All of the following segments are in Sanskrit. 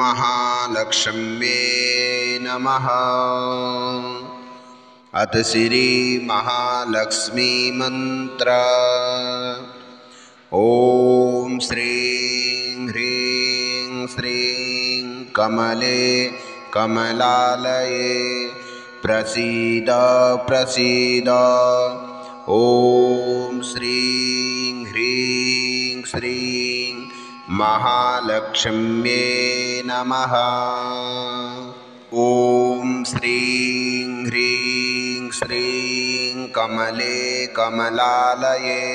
महालक्ष्म्ये नमः। अथ श्री महालक्ष्मी मंत्र। ओम श्रीं ह्रीं श्रीं कमले कमलालये प्रसीद प्रसीद। ओम श्रीं ह्रीं श्रीं महालक्ष्म्ये नमः। ओम श्रीं ह्रीं श्रीं कमले कमलालये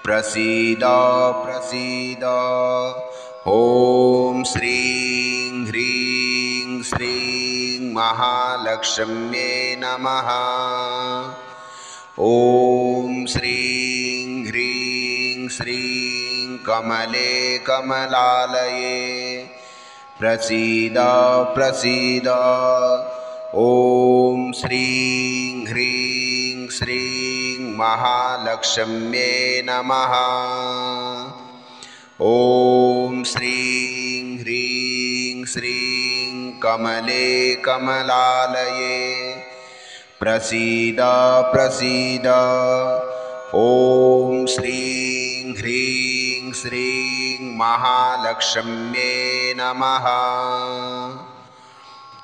प्रसीद प्रसीद। ओम श्रीं ह्रीं श्रीं महालक्ष्म्ये नमः। ओम श्रीं ह्रीं श्रीं कमले कमलालये प्रसीद प्रसीद। ओम श्रीं ह्रीं श्रीं महालक्ष्म्ये नमः। ओम श्रीं ह्रीं श्रीं कमले कमलालये प्रसीद प्रसीद। ओम श्रीं ह्रीं श्रीं महालक्ष्म्ये नमः।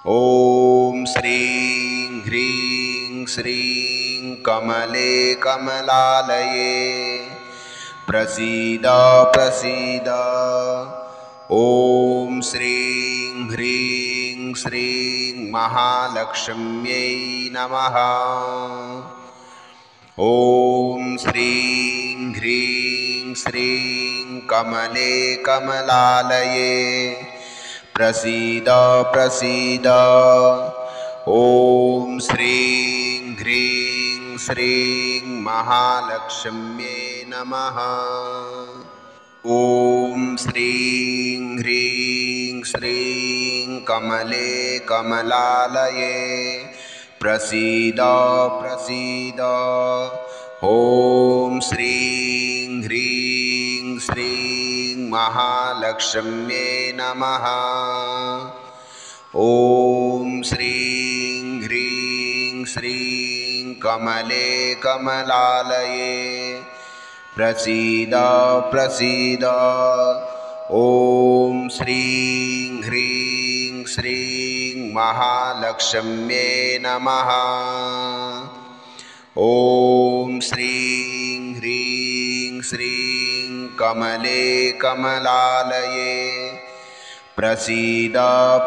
ओम श्रीं ह्रीं श्रीं कमले कमलालये प्रसीद प्रसीद। ओम श्रीं ह्रीं श्रीं महालक्ष्म्ये नमः। ओम श्रीं ह्रीं श्रीं कमले कमलालये प्रसीद प्रसीद। ओम श्रीं ह्रीं श्रीं महालक्ष्म्ये नमः। ओम श्रीं ह्रीं श्रीं कमले कमलालये प्रसीद प्रसीद। ओम श्रीं ह्रीं श्रीं महालक्ष्म्ये नमः। ओम श्रीं ह्रीं श्रीं कमले कमलालये प्रसीद प्रसीद। ओम श्रीं ह्रीं श्रीं महालक्ष्म्ये नमः। ओम श्रीं ह्रीं श्रीं कमले कमलालये प्रसीद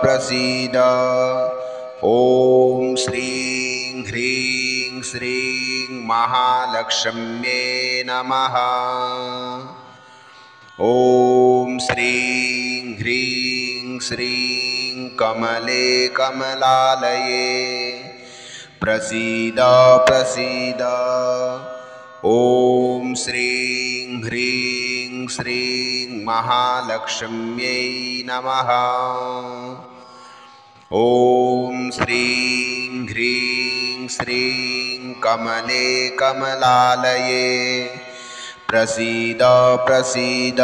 प्रसीद। ओम श्रीं ह्रीं श्रीं महालक्ष्म्ये नमः। ओम श्रीं ह्रीं श्रीं कमले कमलालये प्रसीद प्रसीद। ओम श्रीं ह्रीं श्रीं महालक्ष्म्ये नमः। ओम श्रीं ह्रीं श्रीं कमले कमलालये प्रसीद प्रसीद।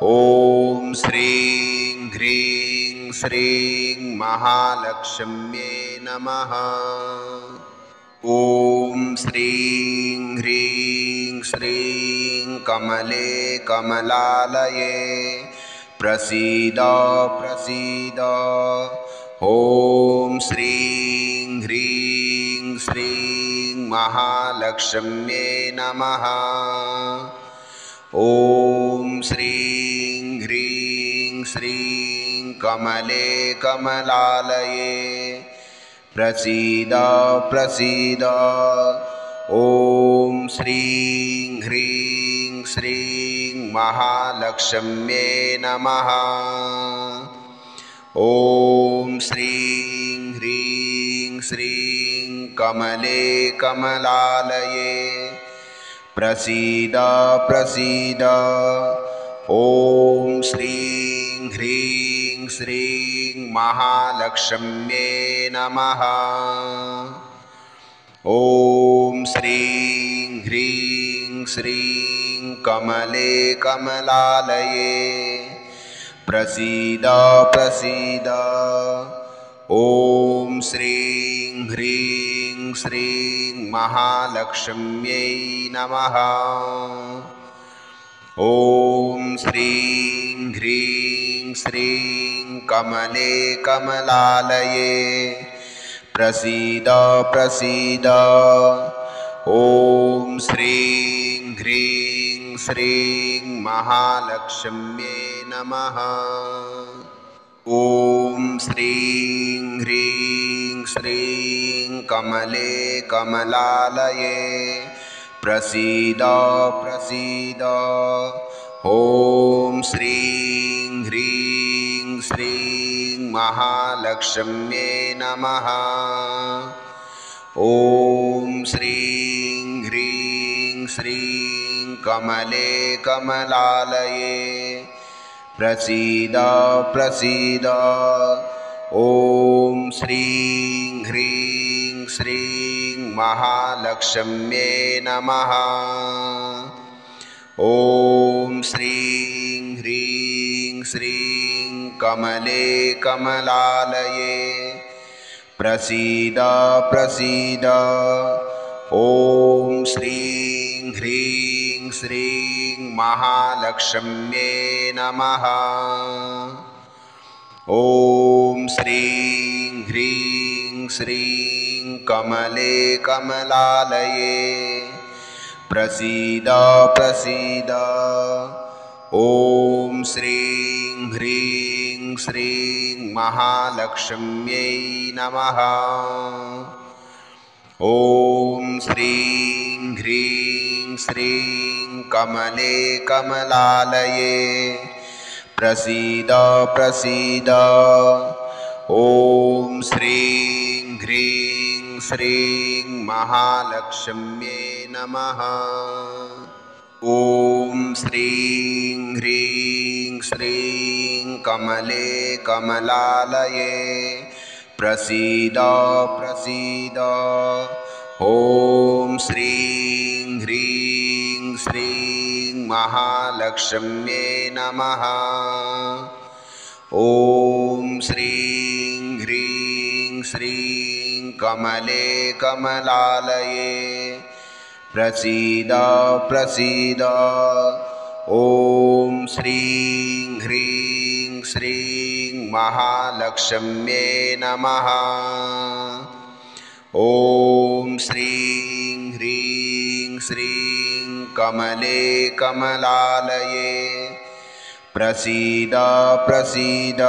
ओम श्रीं ह्रीं श्रीं महालक्ष्म्ये नमः। ओम श्रीं ह्रीं श्रीं कमले कमलालये प्रसीद प्रसीद। ओम श्रीं ह्रीं श्रीं महालक्ष्म्ये नमः। ओम श्रीं ह्रीं श्रीं कमले कमलालये प्रसीद प्रसीद। ओम श्रीं ह्रीं श्रीं महालक्ष्म्ये नमः। ओम श्रीं ह्रीं श्रीं कमले कमलालये प्रसीद प्रसीद। ओम श्रीं ह्रीं श्रीं महालक्ष्म्ये नमः। ओम श्रीं ह्रीं श्रीं कमले कमलालये प्रसीद प्रसीद। ॐ श्रीं ह्रीं श्रीं महालक्ष्म्यै नमः। ॐ श्रीं ह्रीं श्रीं कमले कमलालये प्रसीद प्रसीद। ॐ श्रीं ह्रीं श्रीं महालक्ष्म्ये नमः। ॐ श्रीं ह्रीं श्रीं कमले कमलालये प्रसीद प्रसीद। ॐ श्रीं ह्रीं श्रीं महालक्ष्म्ये नमः। ॐ श्रीं ह्रीं श्रीं कमले कमलालये प्रसीद प्रसीद। ॐ श्रीं ह्रीं श्रीं महालक्ष्म्ये नमः। ॐ श्रीं ह्रीं श्रीं कमले कमलालये प्रसीद प्रसीद। ॐ श्रीं ह्रीं श्रीं महालक्ष्म्ये नमः। ॐ श्रीं ह्रीं श्रीं कमले कमलालये प्रसीद प्रसीद। ॐ श्रीं ह्रीं श्रीं महालक्ष्म्यै नमः। ॐ श्रीं ह्रीं श्रीं कमले कमलालये प्रसीद प्रसीद। ॐ श्रीं ह्रीं श्रीं महालक्ष्म्ये नमः। ॐ श्रीं ह्रीं श्रीं कमले कमलालये प्रसीद प्रसीद। ॐ श्रीं ह्रीं श्रीं महालक्ष्म्ये नमः। ॐ श्रीं ह्रीं श्रीं कमले कमलालये प्रसीद प्रसीद। ॐ श्रीं ह्रीं श्रीं महालक्ष्म्ये नमः। ॐ श्रीं ह्रीं श्रीं कमले कमलालये प्रसीद प्रसीद।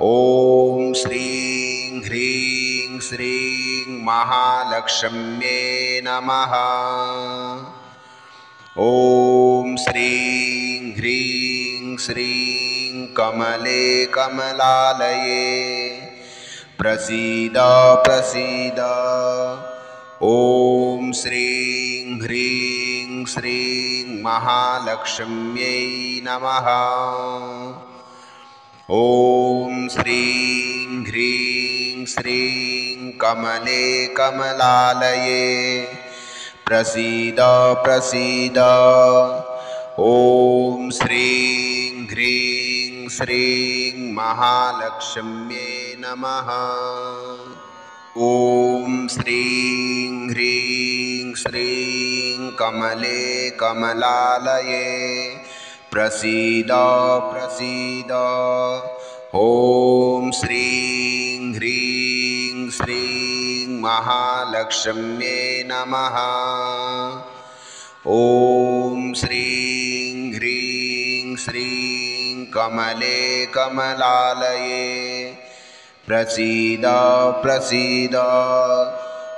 ॐ श्रीं ह्रीं श्रीं महालक्ष्म्ये नमः। ॐ श्रीं ह्रीं श्रीं कमले कमलालये प्रसीद प्रसीद। ॐ श्रीं ह्रीं श्रीं महालक्ष्म्यै नमः। ॐ श्रीं ह्रीं श्रीं कमले कमलालये प्रसीद प्रसीद। ॐ श्रीं ह्रीं श्रीं महालक्ष्म्ये नमः। ॐ श्रीं ह्रीं श्रीं कमले कमलालये प्रसीद प्रसीद। ॐ श्रीं ह्रीं श्रीं महालक्ष्म्ये नमः। ॐ श्रीं ह्रीं श्रीं कमले कमलालये प्रसीद प्रसीद।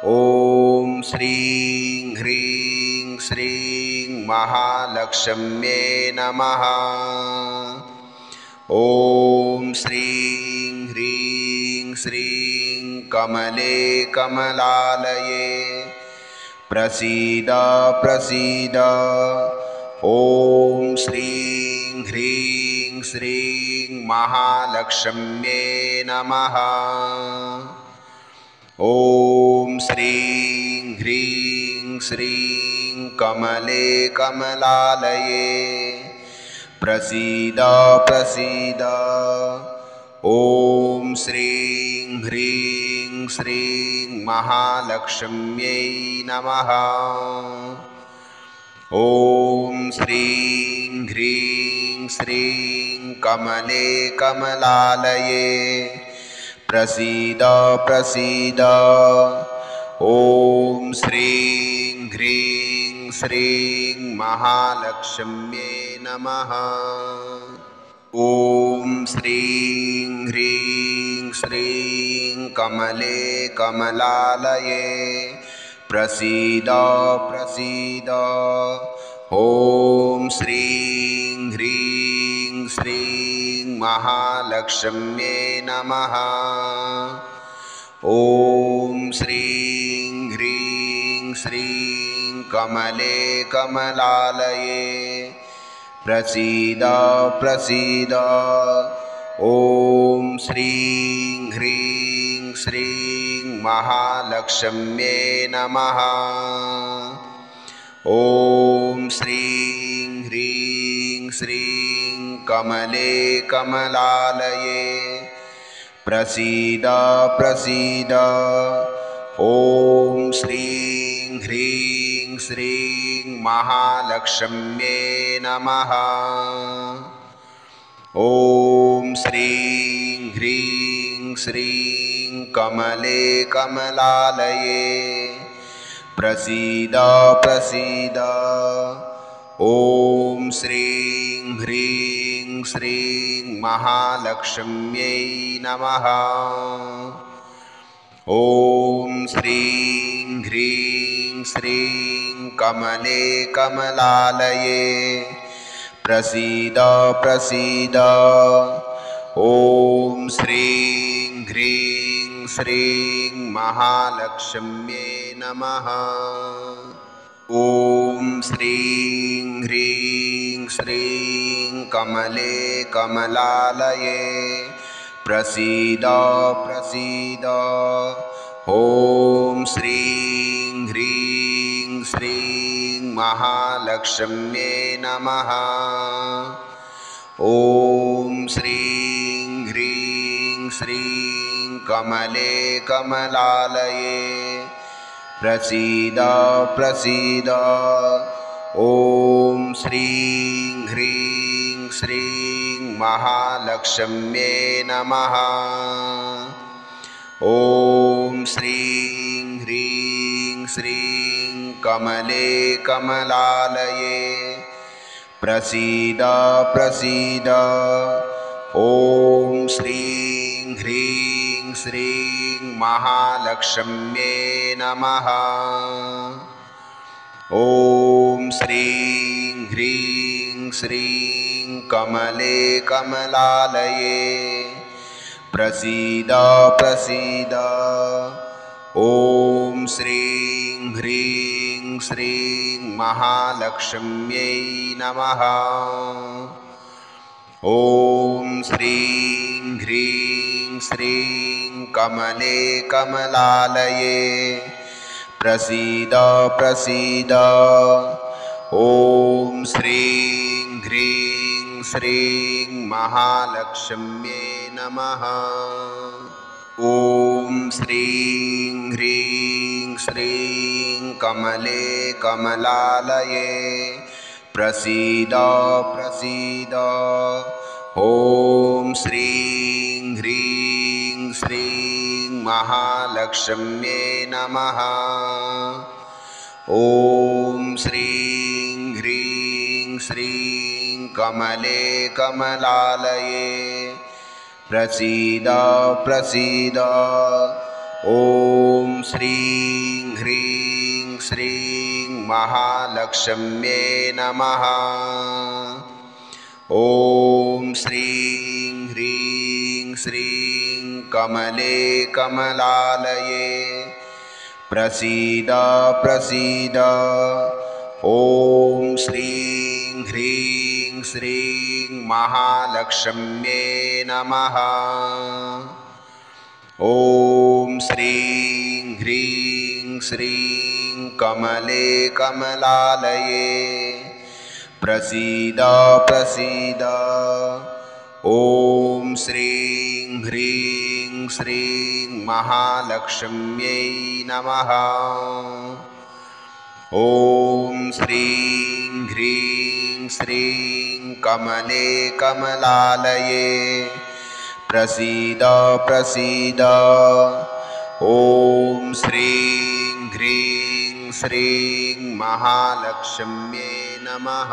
ॐ श्रीं ह्रीं श्रीं महालक्ष्म्ये नमः। ॐ श्रीं ह्रीं श्रीं कमले कमलालये प्रसीद प्रसीद। ॐ श्रीं ह्रीं श्रीं महालक्ष्म्ये नमः। ॐ श्रीं ह्रीं श्रीं कमले कमलालये प्रसीद प्रसीद। ॐ श्रीं ह्रीं श्रीं महालक्ष्म्यै नमः। ॐ श्रीं ह्रीं श्रीं कमले कमलालये प्रसीद प्रसीद। ॐ श्रीं ह्रीं श्रीं महालक्ष्म्ये नमः। ॐ श्रीं ह्रीं श्रीं कमले कमलालये प्रसीद प्रसीद। ॐ श्रीं ह्रीं श्रीं महालक्ष्म्ये नमः। ॐ श्रीं ह्रीं श्रीं कमले कमलालये प्रसीद प्रसीद। ॐ श्रीं ह्रीं श्रीं महालक्ष्म्ये नमः। ॐ श्रीं ह्रीं श्रीं कमले कमलालये प्रसीद प्रसीद। ॐ श्रीं ह्रीं श्रीं महालक्ष्म्ये नमः। ॐ श्रीं ह्रीं श्रीं कमले कमलालये प्रसीद प्रसीद। ॐ श्रीं ह्रीं श्रीं महालक्ष्म्यै नमः। ॐ श्रीं ह्रीं श्रीं कमले कमलालये प्रसीद प्रसीद। ॐ श्रीं ह्रीं श्रीं महालक्ष्म्ये नमः। ॐ श्रीं ह्रीं श्रीं कमले कमलालये प्रसीद प्रसीद। ॐ श्रीं ह्रीं श्रीं महालक्ष्म्ये नमः। ॐ श्रीं ह्रीं श्रीं कमले कमलालये प्रसीद प्रसीद। ॐ श्रीं ह्रीं श्रीं महालक्ष्म्ये नमः। ॐ श्रीं ह्रीं श्रीं कमले कमलालये प्रसीद प्रसीद। ॐ श्रीं ह्रीं श्रीं महालक्ष्म्ये नमः। ॐ श्रीं ह्रीं श्रीं कमले कमलालये प्रसीद प्रसीद। ॐ श्रीं ह्रीं श्रीं महालक्ष्म्यै नमः। ॐ श्रीं ह्रीं श्रीं कमले कमलालये प्रसीद प्रसीद। ॐ श्रीं ह्रीं श्रीं महालक्ष्म्ये नमः। ॐ श्रीं ह्रीं श्रीं कमले कमलालये प्रसीद प्रसीद। ॐ श्रीं ह्रीं श्रीं महालक्ष्म्ये नमः। ॐ श्रीं ह्रीं श्रीं कमले कमलालये प्रसीद प्रसीद। ॐ श्रीं ह्रीं श्रीं महालक्ष्म्ये नमः। ॐ श्रीं ह्रीं श्रीं कमले कमलालये प्रसीद प्रसीद। ॐ श्रीं ह्रीं श्रीं महालक्ष्म्ये नमः। ॐ श्रीं ह्रीं श्रीं कमले कमलालये प्रसीद प्रसीद। ॐ श्रीं ह्रीं श्रीं महालक्ष्म्यै नमः। ॐ श्रीं ह्रीं श्रीं कमले कमलालये प्रसीद प्रसीद। ॐ श्रीं ह्रीं श्रीं महालक्ष्म्यै नमः।